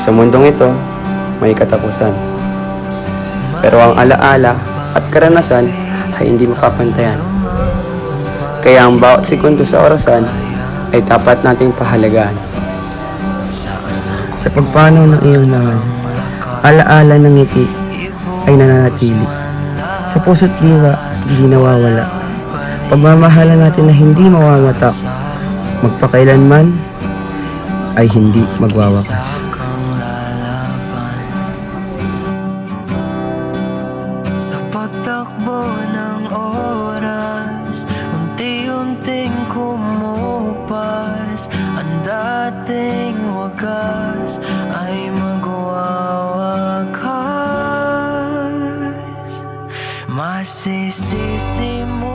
Sa mundong ito, may katapusan. Pero ang alaala at karanasan ay hindi mapapantayan. Kaya ang bawat segundo sa orasan ay dapat nating pahalagaan. Sa pagpanaw ng iyong mahal, alaala ng ngiti ay nananatili. Sa puso't diwa, hindi nawawala. Pagmamahalan natin na hindi mamamatap, magpakailanman ay hindi magwawakas. Sa pagtakbo ng oras, unti-unting kumupas, ang dating wagas ay magwawakas. Masisisi mo